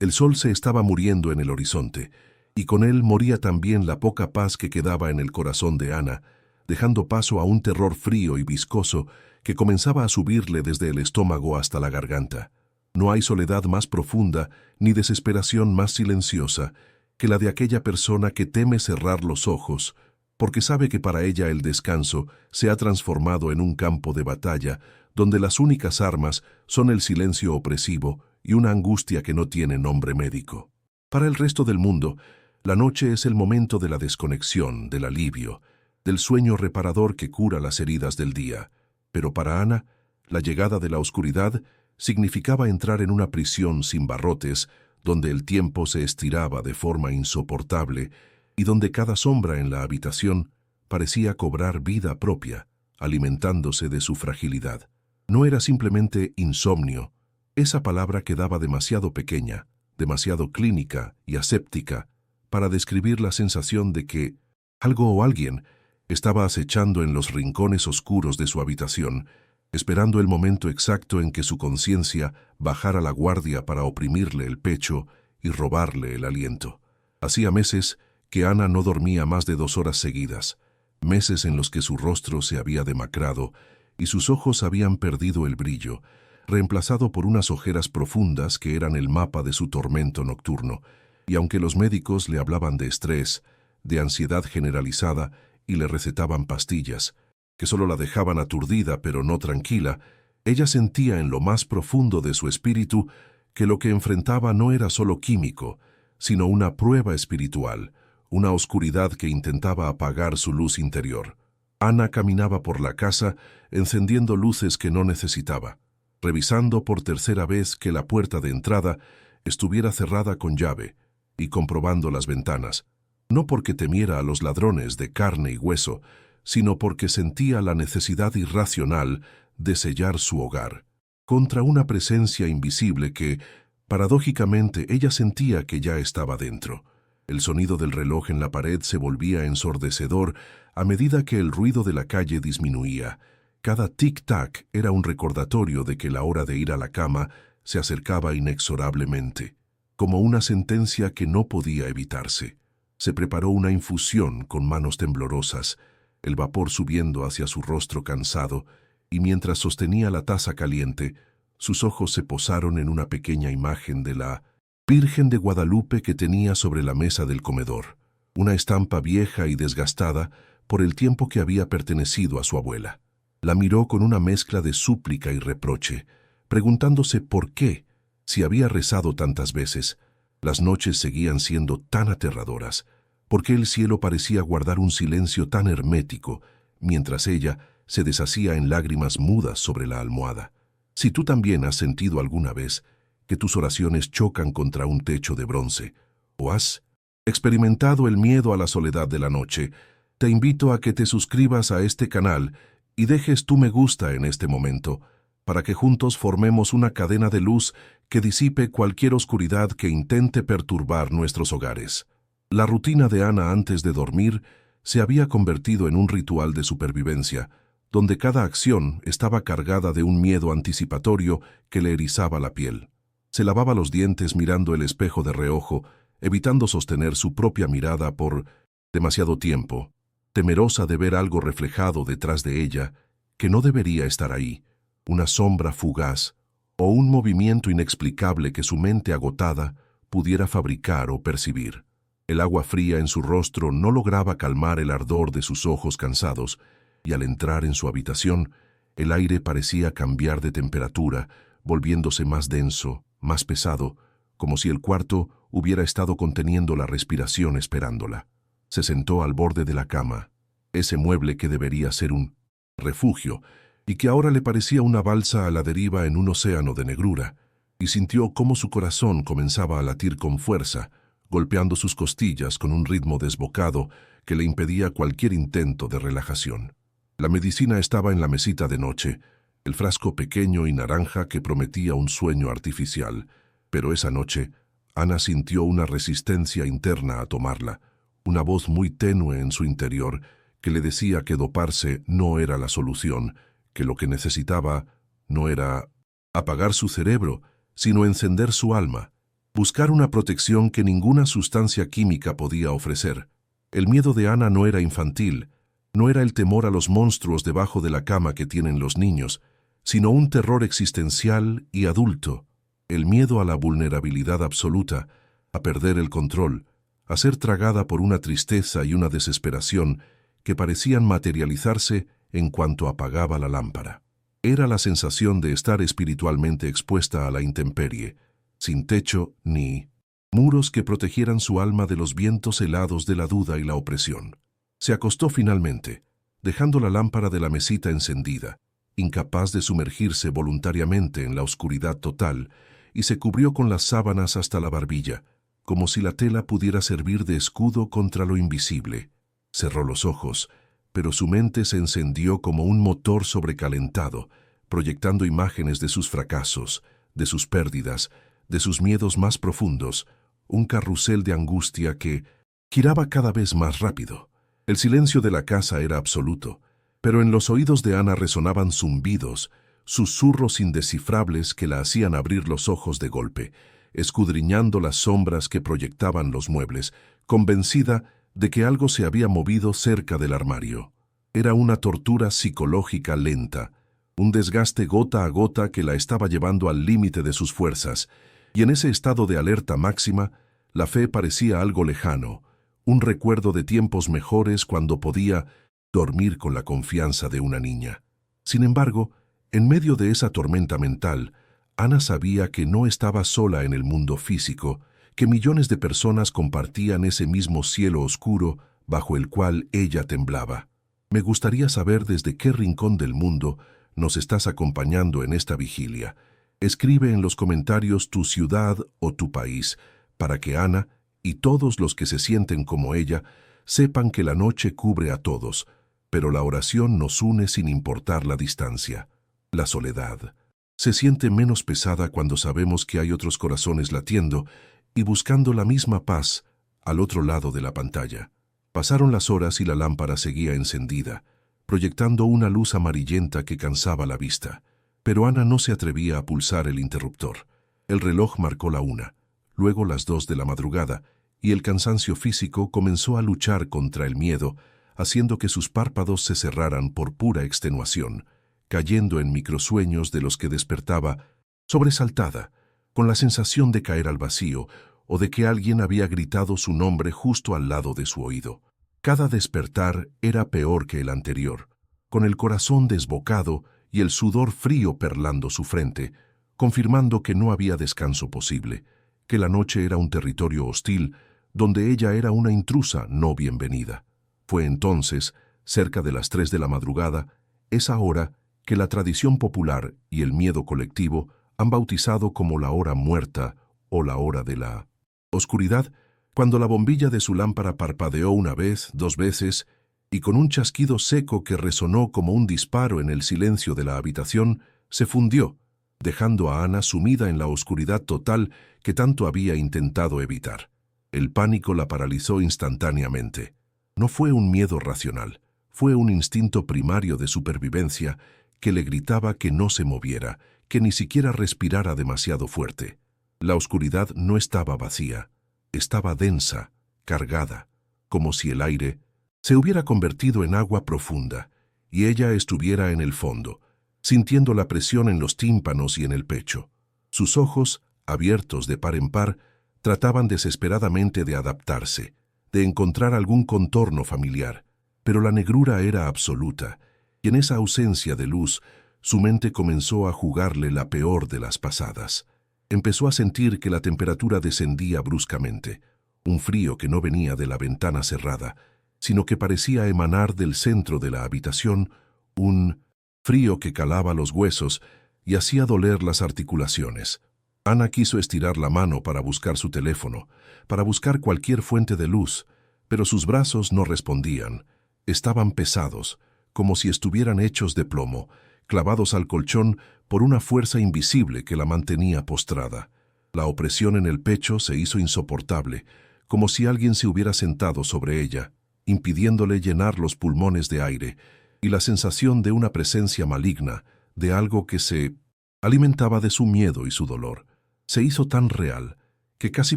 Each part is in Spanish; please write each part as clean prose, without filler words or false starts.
El sol se estaba muriendo en el horizonte, y con él moría también la poca paz que quedaba en el corazón de Ana, dejando paso a un terror frío y viscoso que comenzaba a subirle desde el estómago hasta la garganta. No hay soledad más profunda ni desesperación más silenciosa que la de aquella persona que teme cerrar los ojos, porque sabe que para ella el descanso se ha transformado en un campo de batalla donde las únicas armas son el silencio opresivo y una angustia que no tiene nombre médico. Para el resto del mundo, la noche es el momento de la desconexión, del alivio, del sueño reparador que cura las heridas del día. Pero para Ana, la llegada de la oscuridad significaba entrar en una prisión sin barrotes, donde el tiempo se estiraba de forma insoportable y donde cada sombra en la habitación parecía cobrar vida propia, alimentándose de su fragilidad. No era simplemente insomnio. Esa palabra quedaba demasiado pequeña, demasiado clínica y aséptica para describir la sensación de que algo o alguien estaba acechando en los rincones oscuros de su habitación, esperando el momento exacto en que su conciencia bajara la guardia para oprimirle el pecho y robarle el aliento. Hacía meses que Ana no dormía más de 2 horas seguidas, meses en los que su rostro se había demacrado y sus ojos habían perdido el brillo, reemplazado por unas ojeras profundas que eran el mapa de su tormento nocturno, y aunque los médicos le hablaban de estrés, de ansiedad generalizada y le recetaban pastillas, que solo la dejaban aturdida pero no tranquila, ella sentía en lo más profundo de su espíritu que lo que enfrentaba no era solo químico, sino una prueba espiritual, una oscuridad que intentaba apagar su luz interior. Ana caminaba por la casa encendiendo luces que no necesitaba, revisando por tercera vez que la puerta de entrada estuviera cerrada con llave y comprobando las ventanas, no porque temiera a los ladrones de carne y hueso, sino porque sentía la necesidad irracional de sellar su hogar contra una presencia invisible que, paradójicamente, ella sentía que ya estaba dentro. El sonido del reloj en la pared se volvía ensordecedor a medida que el ruido de la calle disminuía. Cada tic-tac era un recordatorio de que la hora de ir a la cama se acercaba inexorablemente, como una sentencia que no podía evitarse. Se preparó una infusión con manos temblorosas, el vapor subiendo hacia su rostro cansado, y mientras sostenía la taza caliente, sus ojos se posaron en una pequeña imagen de la Virgen de Guadalupe que tenía sobre la mesa del comedor, una estampa vieja y desgastada por el tiempo que había pertenecido a su abuela. La miró con una mezcla de súplica y reproche, preguntándose por qué, si había rezado tantas veces, las noches seguían siendo tan aterradoras, por qué el cielo parecía guardar un silencio tan hermético, mientras ella se deshacía en lágrimas mudas sobre la almohada. Si tú también has sentido alguna vez que tus oraciones chocan contra un techo de bronce, o has experimentado el miedo a la soledad de la noche, te invito a que te suscribas a este canal y dejes tu me gusta en este momento, para que juntos formemos una cadena de luz que disipe cualquier oscuridad que intente perturbar nuestros hogares. La rutina de Ana antes de dormir se había convertido en un ritual de supervivencia, donde cada acción estaba cargada de un miedo anticipatorio que le erizaba la piel. Se lavaba los dientes mirando el espejo de reojo, evitando sostener su propia mirada por demasiado tiempo, temerosa de ver algo reflejado detrás de ella que no debería estar ahí, una sombra fugaz o un movimiento inexplicable que su mente agotada pudiera fabricar o percibir. El agua fría en su rostro no lograba calmar el ardor de sus ojos cansados, y al entrar en su habitación, el aire parecía cambiar de temperatura, volviéndose más denso, más pesado, como si el cuarto hubiera estado conteniendo la respiración esperándola. Se sentó al borde de la cama, ese mueble que debería ser un refugio, y que ahora le parecía una balsa a la deriva en un océano de negrura, y sintió cómo su corazón comenzaba a latir con fuerza, golpeando sus costillas con un ritmo desbocado que le impedía cualquier intento de relajación. La medicina estaba en la mesita de noche, el frasco pequeño y naranja que prometía un sueño artificial, pero esa noche Ana sintió una resistencia interna a tomarla, una voz muy tenue en su interior que le decía que doparse no era la solución, que lo que necesitaba no era apagar su cerebro, sino encender su alma. Buscar una protección que ninguna sustancia química podía ofrecer. El miedo de Ana no era infantil, no era el temor a los monstruos debajo de la cama que tienen los niños, sino un terror existencial y adulto, el miedo a la vulnerabilidad absoluta, a perder el control, a ser tragada por una tristeza y una desesperación que parecían materializarse en cuanto apagaba la lámpara. Era la sensación de estar espiritualmente expuesta a la intemperie, sin techo ni muros que protegieran su alma de los vientos helados de la duda y la opresión. Se acostó finalmente, dejando la lámpara de la mesita encendida, incapaz de sumergirse voluntariamente en la oscuridad total, y se cubrió con las sábanas hasta la barbilla, como si la tela pudiera servir de escudo contra lo invisible. Cerró los ojos, pero su mente se encendió como un motor sobrecalentado, proyectando imágenes de sus fracasos, de sus pérdidas, de sus miedos más profundos, un carrusel de angustia que giraba cada vez más rápido. El silencio de la casa era absoluto, pero en los oídos de Ana resonaban zumbidos, susurros indescifrables que la hacían abrir los ojos de golpe, escudriñando las sombras que proyectaban los muebles, convencida de que algo se había movido cerca del armario. Era una tortura psicológica lenta, un desgaste gota a gota que la estaba llevando al límite de sus fuerzas, y en ese estado de alerta máxima, la fe parecía algo lejano, un recuerdo de tiempos mejores cuando podía dormir con la confianza de una niña. Sin embargo, en medio de esa tormenta mental, Ana sabía que no estaba sola en el mundo físico, que millones de personas compartían ese mismo cielo oscuro bajo el cual ella temblaba. Me gustaría saber desde qué rincón del mundo nos estás acompañando en esta vigilia. Escribe en los comentarios tu ciudad o tu país, para que Ana y todos los que se sienten como ella sepan que la noche cubre a todos, pero la oración nos une sin importar la distancia. La soledad se siente menos pesada cuando sabemos que hay otros corazones latiendo y buscando la misma paz al otro lado de la pantalla. Pasaron las horas y la lámpara seguía encendida, proyectando una luz amarillenta que cansaba la vista. Pero Ana no se atrevía a pulsar el interruptor. El reloj marcó la 1, luego las 2 de la madrugada, y el cansancio físico comenzó a luchar contra el miedo, haciendo que sus párpados se cerraran por pura extenuación, cayendo en microsueños de los que despertaba, sobresaltada, con la sensación de caer al vacío o de que alguien había gritado su nombre justo al lado de su oído. Cada despertar era peor que el anterior, con el corazón desbocado y el sudor frío perlando su frente, confirmando que no había descanso posible, que la noche era un territorio hostil, donde ella era una intrusa no bienvenida. Fue entonces, cerca de las 3 de la madrugada, esa hora que la tradición popular y el miedo colectivo han bautizado como la hora muerta o la hora de la oscuridad, cuando la bombilla de su lámpara parpadeó una vez, 2 veces, y con un chasquido seco que resonó como un disparo en el silencio de la habitación, se fundió, dejando a Ana sumida en la oscuridad total que tanto había intentado evitar. El pánico la paralizó instantáneamente. No fue un miedo racional, fue un instinto primario de supervivencia que le gritaba que no se moviera, que ni siquiera respirara demasiado fuerte. La oscuridad no estaba vacía, estaba densa, cargada, como si el aire se hubiera convertido en agua profunda, y ella estuviera en el fondo, sintiendo la presión en los tímpanos y en el pecho. Sus ojos, abiertos de par en par, trataban desesperadamente de adaptarse, de encontrar algún contorno familiar, pero la negrura era absoluta, y en esa ausencia de luz, su mente comenzó a jugarle la peor de las pasadas. Empezó a sentir que la temperatura descendía bruscamente, un frío que no venía de la ventana cerrada, sino que parecía emanar del centro de la habitación, un frío que calaba los huesos y hacía doler las articulaciones. Ana quiso estirar la mano para buscar su teléfono, para buscar cualquier fuente de luz, pero sus brazos no respondían. Estaban pesados, como si estuvieran hechos de plomo, clavados al colchón por una fuerza invisible que la mantenía postrada. La opresión en el pecho se hizo insoportable, como si alguien se hubiera sentado sobre ella, impidiéndole llenar los pulmones de aire, y la sensación de una presencia maligna, de algo que se alimentaba de su miedo y su dolor, se hizo tan real que casi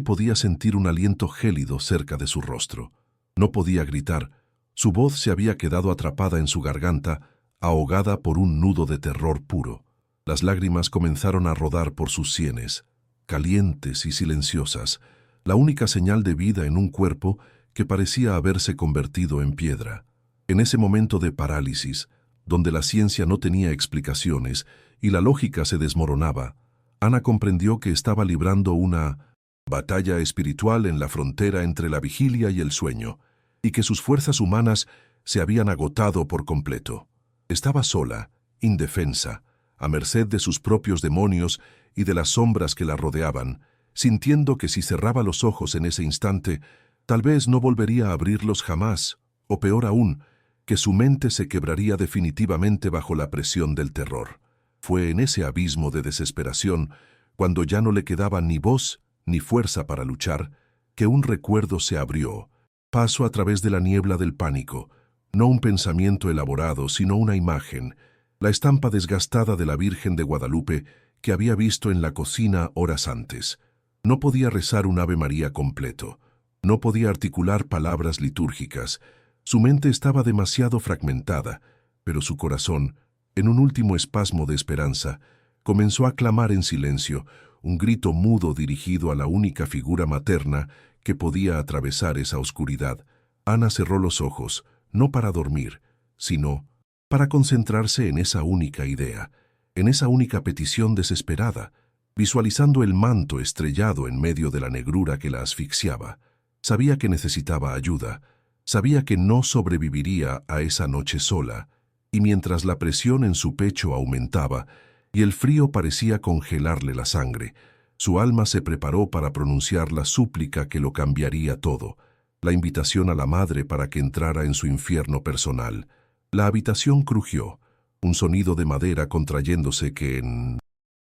podía sentir un aliento gélido cerca de su rostro. No podía gritar, su voz se había quedado atrapada en su garganta, ahogada por un nudo de terror puro. Las lágrimas comenzaron a rodar por sus sienes, calientes y silenciosas, la única señal de vida en un cuerpo que parecía haberse convertido en piedra. En ese momento de parálisis, donde la ciencia no tenía explicaciones y la lógica se desmoronaba, Ana comprendió que estaba librando una batalla espiritual en la frontera entre la vigilia y el sueño, y que sus fuerzas humanas se habían agotado por completo. Estaba sola, indefensa, a merced de sus propios demonios y de las sombras que la rodeaban, sintiendo que si cerraba los ojos en ese instante, tal vez no volvería a abrirlos jamás, o peor aún, que su mente se quebraría definitivamente bajo la presión del terror. Fue en ese abismo de desesperación, cuando ya no le quedaba ni voz ni fuerza para luchar, que un recuerdo se abrió, paso a través de la niebla del pánico, no un pensamiento elaborado, sino una imagen, la estampa desgastada de la Virgen de Guadalupe que había visto en la cocina horas antes. No podía rezar un Ave María completo, no podía articular palabras litúrgicas, su mente estaba demasiado fragmentada, pero su corazón, en un último espasmo de esperanza, comenzó a clamar en silencio, un grito mudo dirigido a la única figura materna que podía atravesar esa oscuridad. Ana cerró los ojos, no para dormir, sino para concentrarse en esa única idea, en esa única petición desesperada, visualizando el manto estrellado en medio de la negrura que la asfixiaba. Sabía que necesitaba ayuda, sabía que no sobreviviría a esa noche sola, y mientras la presión en su pecho aumentaba y el frío parecía congelarle la sangre, su alma se preparó para pronunciar la súplica que lo cambiaría todo, la invitación a la madre para que entrara en su infierno personal. La habitación crujió, un sonido de madera contrayéndose que en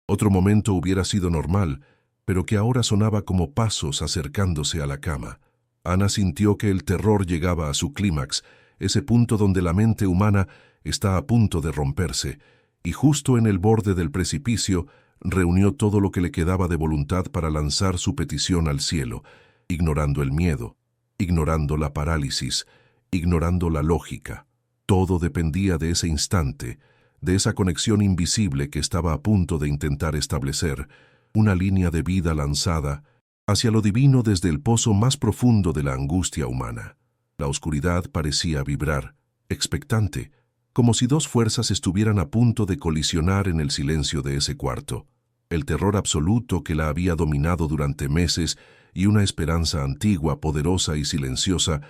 otro momento hubiera sido normal, pero que ahora sonaba como pasos acercándose a la cama. Ana sintió que el terror llegaba a su clímax, ese punto donde la mente humana está a punto de romperse, y justo en el borde del precipicio reunió todo lo que le quedaba de voluntad para lanzar su petición al cielo, ignorando el miedo, ignorando la parálisis, ignorando la lógica. Todo dependía de ese instante, de esa conexión invisible que estaba a punto de intentar establecer, una línea de vida lanzada hacia lo divino desde el pozo más profundo de la angustia humana. La oscuridad parecía vibrar, expectante, como si dos fuerzas estuvieran a punto de colisionar en el silencio de ese cuarto. El terror absoluto que la había dominado durante meses y una esperanza antigua, poderosa y silenciosa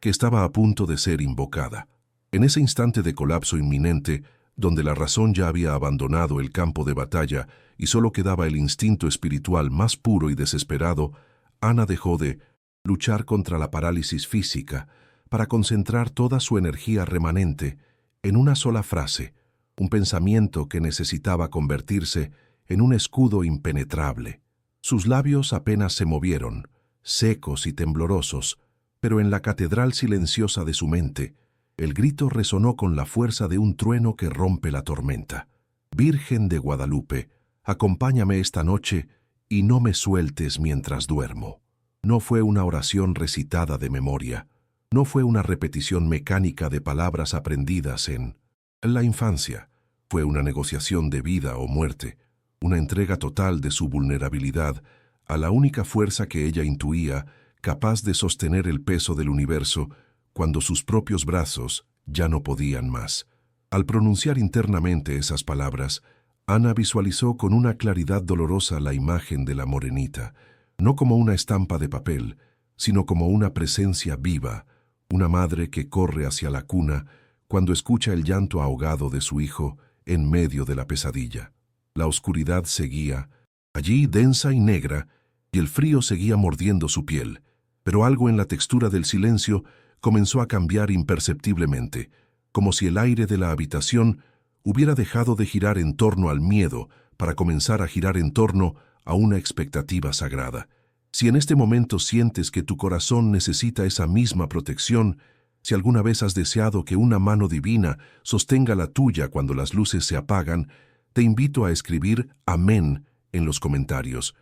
que estaba a punto de ser invocada. En ese instante de colapso inminente, donde la razón ya había abandonado el campo de batalla y solo quedaba el instinto espiritual más puro y desesperado, Ana dejó de luchar contra la parálisis física para concentrar toda su energía remanente en una sola frase, un pensamiento que necesitaba convertirse en un escudo impenetrable. Sus labios apenas se movieron, secos y temblorosos, pero en la catedral silenciosa de su mente, el grito resonó con la fuerza de un trueno que rompe la tormenta. Virgen de Guadalupe, acompáñame esta noche y no me sueltes mientras duermo. No fue una oración recitada de memoria, no fue una repetición mecánica de palabras aprendidas en la infancia, fue una negociación de vida o muerte, una entrega total de su vulnerabilidad a la única fuerza que ella intuía capaz de sostener el peso del universo cuando sus propios brazos ya no podían más. Al pronunciar internamente esas palabras, Ana visualizó con una claridad dolorosa la imagen de la morenita, no como una estampa de papel, sino como una presencia viva, una madre que corre hacia la cuna cuando escucha el llanto ahogado de su hijo en medio de la pesadilla. La oscuridad seguía, allí densa y negra, y el frío seguía mordiendo su piel, pero algo en la textura del silencio comenzó a cambiar imperceptiblemente, como si el aire de la habitación hubiera dejado de girar en torno al miedo para comenzar a girar en torno a una expectativa sagrada. Si en este momento sientes que tu corazón necesita esa misma protección, si alguna vez has deseado que una mano divina sostenga la tuya cuando las luces se apagan, te invito a escribir Amén en los comentarios,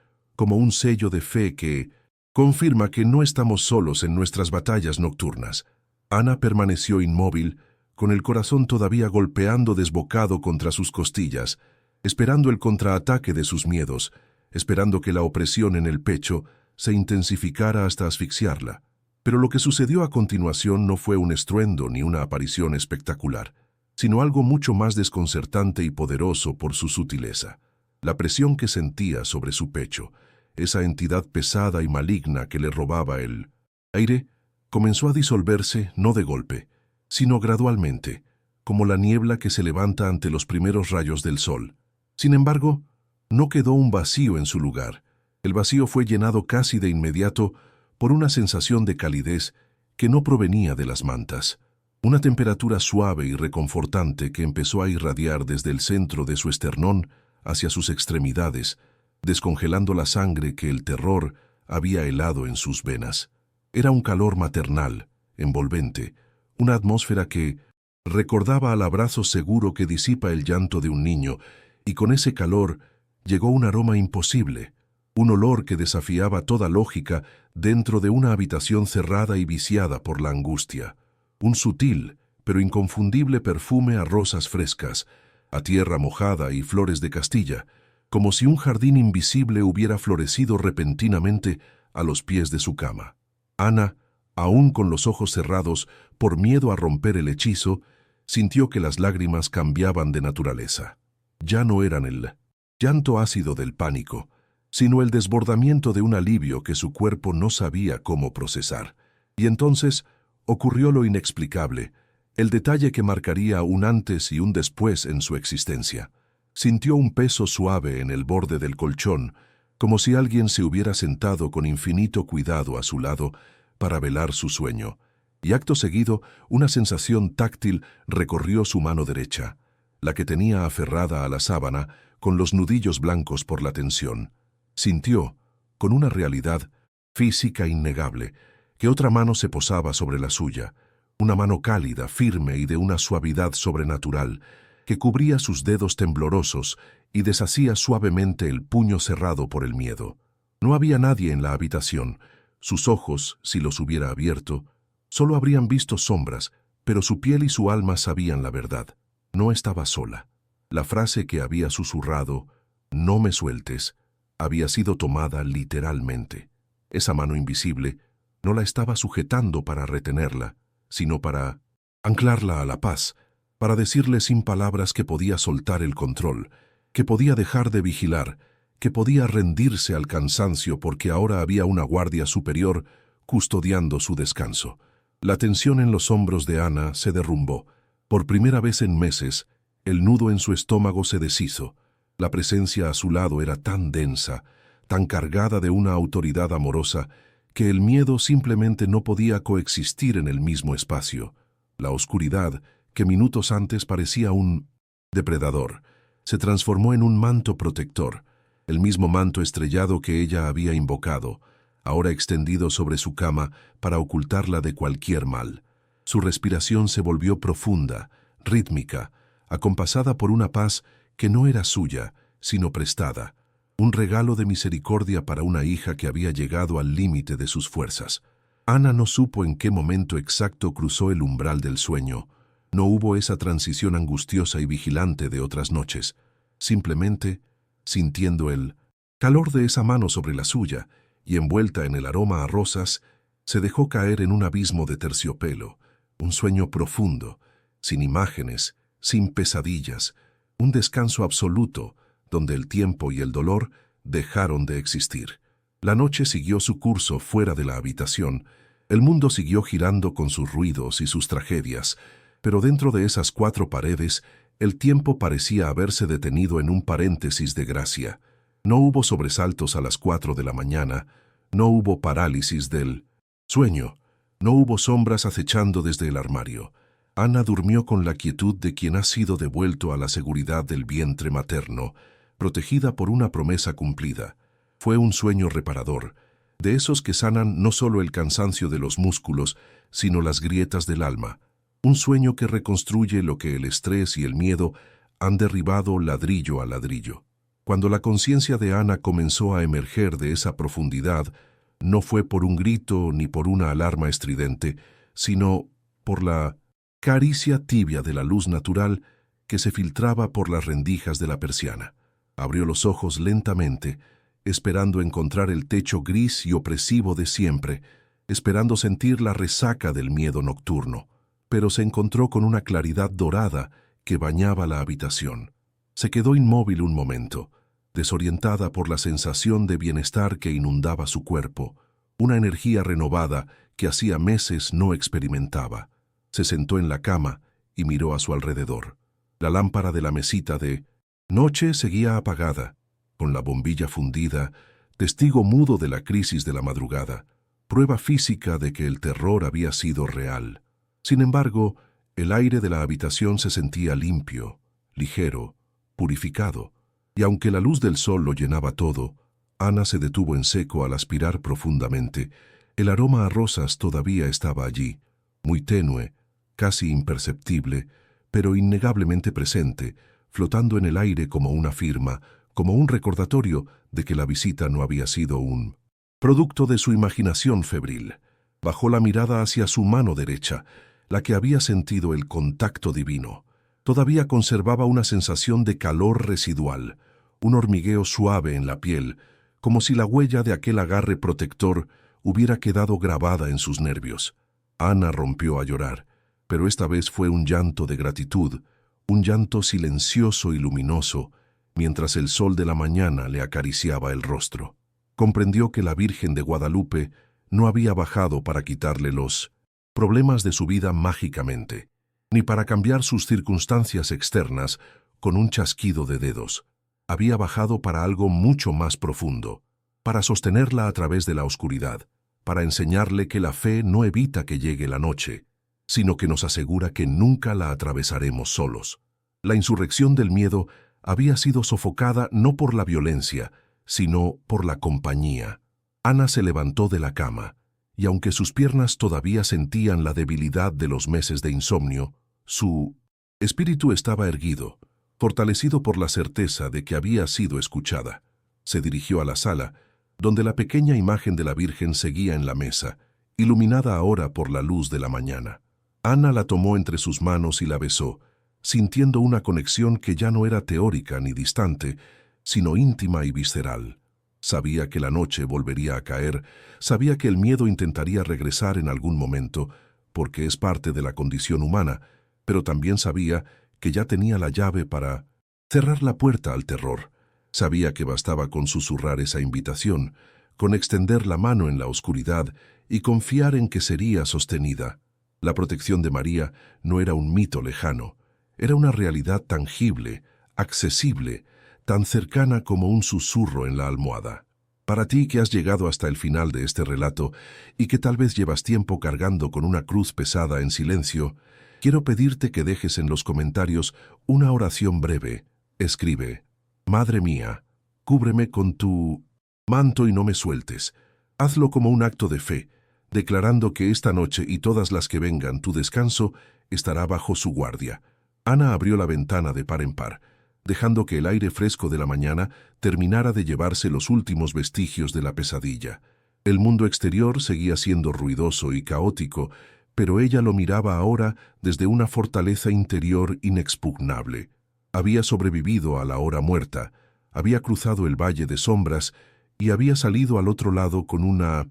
como un sello de fe que confirma que no estamos solos en nuestras batallas nocturnas. Ana permaneció inmóvil, con el corazón todavía golpeando desbocado contra sus costillas, esperando el contraataque de sus miedos, esperando que la opresión en el pecho se intensificara hasta asfixiarla. Pero lo que sucedió a continuación no fue un estruendo ni una aparición espectacular, sino algo mucho más desconcertante y poderoso por su sutileza. La presión que sentía sobre su pecho, esa entidad pesada y maligna que le robaba el aire, comenzó a disolverse no de golpe, sino gradualmente, como la niebla que se levanta ante los primeros rayos del sol. Sin embargo, no quedó un vacío en su lugar. El vacío fue llenado casi de inmediato por una sensación de calidez que no provenía de las mantas. Una temperatura suave y reconfortante que empezó a irradiar desde el centro de su esternón hacia sus extremidades, descongelando la sangre que el terror había helado en sus venas. Era un calor maternal, envolvente, una atmósfera que recordaba al abrazo seguro que disipa el llanto de un niño, y con ese calor llegó un aroma imposible, un olor que desafiaba toda lógica dentro de una habitación cerrada y viciada por la angustia. Un sutil, pero inconfundible perfume a rosas frescas, a tierra mojada y flores de Castilla, como si un jardín invisible hubiera florecido repentinamente a los pies de su cama. Ana, aún con los ojos cerrados por miedo a romper el hechizo, sintió que las lágrimas cambiaban de naturaleza. Ya no eran el llanto ácido del pánico, sino el desbordamiento de un alivio que su cuerpo no sabía cómo procesar. Y entonces ocurrió lo inexplicable, el detalle que marcaría un antes y un después en su existencia. Sintió un peso suave en el borde del colchón, como si alguien se hubiera sentado con infinito cuidado a su lado para velar su sueño, y acto seguido una sensación táctil recorrió su mano derecha, la que tenía aferrada a la sábana con los nudillos blancos por la tensión. Sintió, con una realidad física innegable, que otra mano se posaba sobre la suya, una mano cálida, firme y de una suavidad sobrenatural, que cubría sus dedos temblorosos y deshacía suavemente el puño cerrado por el miedo. No había nadie en la habitación. Sus ojos, si los hubiera abierto, solo habrían visto sombras, pero su piel y su alma sabían la verdad. No estaba sola. La frase que había susurrado, «No me sueltes», había sido tomada literalmente. Esa mano invisible no la estaba sujetando para retenerla, sino para anclarla a la paz, para decirle sin palabras que podía soltar el control, que podía dejar de vigilar, que podía rendirse al cansancio porque ahora había una guardia superior custodiando su descanso. La tensión en los hombros de Ana se derrumbó. Por primera vez en meses, el nudo en su estómago se deshizo. La presencia a su lado era tan densa, tan cargada de una autoridad amorosa, que el miedo simplemente no podía coexistir en el mismo espacio. La oscuridad, que minutos antes parecía un depredador, se transformó en un manto protector, el mismo manto estrellado que ella había invocado, ahora extendido sobre su cama para ocultarla de cualquier mal. Su respiración se volvió profunda, rítmica, acompasada por una paz que no era suya, sino prestada, un regalo de misericordia para una hija que había llegado al límite de sus fuerzas. Ana no supo en qué momento exacto cruzó el umbral del sueño. No hubo esa transición angustiosa y vigilante de otras noches. Simplemente, sintiendo el calor de esa mano sobre la suya y envuelta en el aroma a rosas, se dejó caer en un abismo de terciopelo, un sueño profundo, sin imágenes, sin pesadillas, un descanso absoluto, donde el tiempo y el dolor dejaron de existir. La noche siguió su curso fuera de la habitación. El mundo siguió girando con sus ruidos y sus tragedias, pero dentro de esas cuatro paredes, el tiempo parecía haberse detenido en un paréntesis de gracia. No hubo sobresaltos a las 4 de la mañana, no hubo parálisis del sueño, no hubo sombras acechando desde el armario. Ana durmió con la quietud de quien ha sido devuelto a la seguridad del vientre materno, protegida por una promesa cumplida. Fue un sueño reparador, de esos que sanan no solo el cansancio de los músculos, sino las grietas del alma. Un sueño que reconstruye lo que el estrés y el miedo han derribado ladrillo a ladrillo. Cuando la conciencia de Ana comenzó a emerger de esa profundidad, no fue por un grito ni por una alarma estridente, sino por la caricia tibia de la luz natural que se filtraba por las rendijas de la persiana. Abrió los ojos lentamente, esperando encontrar el techo gris y opresivo de siempre, esperando sentir la resaca del miedo nocturno, pero se encontró con una claridad dorada que bañaba la habitación. Se quedó inmóvil un momento, desorientada por la sensación de bienestar que inundaba su cuerpo, una energía renovada que hacía meses no experimentaba. Se sentó en la cama y miró a su alrededor. La lámpara de la mesita de noche seguía apagada, con la bombilla fundida, testigo mudo de la crisis de la madrugada, prueba física de que el terror había sido real. Sin embargo, el aire de la habitación se sentía limpio, ligero, purificado, y aunque la luz del sol lo llenaba todo, Ana se detuvo en seco al aspirar profundamente. El aroma a rosas todavía estaba allí, muy tenue, casi imperceptible, pero innegablemente presente, flotando en el aire como una firma, como un recordatorio de que la visita no había sido un producto de su imaginación febril. Bajó la mirada hacia su mano derecha, la que había sentido el contacto divino. Todavía conservaba una sensación de calor residual, un hormigueo suave en la piel, como si la huella de aquel agarre protector hubiera quedado grabada en sus nervios. Ana rompió a llorar, pero esta vez fue un llanto de gratitud, un llanto silencioso y luminoso, mientras el sol de la mañana le acariciaba el rostro. Comprendió que la Virgen de Guadalupe no había bajado para quitarle los problemas de su vida mágicamente, ni para cambiar sus circunstancias externas con un chasquido de dedos. Había bajado para algo mucho más profundo, para sostenerla a través de la oscuridad, para enseñarle que la fe no evita que llegue la noche, sino que nos asegura que nunca la atravesaremos solos. La insurrección del miedo había sido sofocada no por la violencia, sino por la compañía. Ana se levantó de la cama, y aunque sus piernas todavía sentían la debilidad de los meses de insomnio, su espíritu estaba erguido, fortalecido por la certeza de que había sido escuchada. Se dirigió a la sala, donde la pequeña imagen de la Virgen seguía en la mesa, iluminada ahora por la luz de la mañana. Ana la tomó entre sus manos y la besó, sintiendo una conexión que ya no era teórica ni distante, sino íntima y visceral. Sabía que la noche volvería a caer, sabía que el miedo intentaría regresar en algún momento, porque es parte de la condición humana, pero también sabía que ya tenía la llave para cerrar la puerta al terror. Sabía que bastaba con susurrar esa invitación, con extender la mano en la oscuridad y confiar en que sería sostenida. La protección de María no era un mito lejano, era una realidad tangible, accesible, tan cercana como un susurro en la almohada. Para ti que has llegado hasta el final de este relato y que tal vez llevas tiempo cargando con una cruz pesada en silencio, quiero pedirte que dejes en los comentarios una oración breve. Escribe: Madre mía, cúbreme con tu manto y no me sueltes. Hazlo como un acto de fe, declarando que esta noche y todas las que vengan tu descanso estará bajo su guardia. Ana abrió la ventana de par en par, dejando que el aire fresco de la mañana terminara de llevarse los últimos vestigios de la pesadilla. El mundo exterior seguía siendo ruidoso y caótico, pero ella lo miraba ahora desde una fortaleza interior inexpugnable. Había sobrevivido a la hora muerta, había cruzado el valle de sombras y había salido al otro lado con una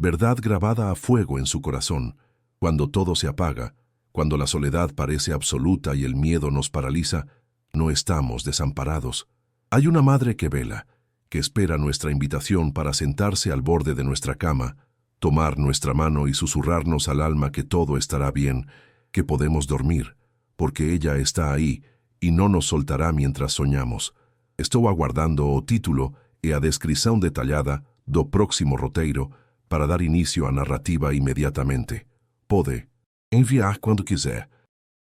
verdad grabada a fuego en su corazón. Cuando todo se apaga, cuando la soledad parece absoluta y el miedo nos paraliza, no estamos desamparados. Hay una madre que vela, que espera nuestra invitación para sentarse al borde de nuestra cama, tomar nuestra mano y susurrarnos al alma que todo estará bien, que podemos dormir, porque ella está ahí y no nos soltará mientras soñamos. Estou aguardando o título e a descrição detallada do próximo roteiro para dar inicio à narrativa imediatamente. Pode enviar quando quiser.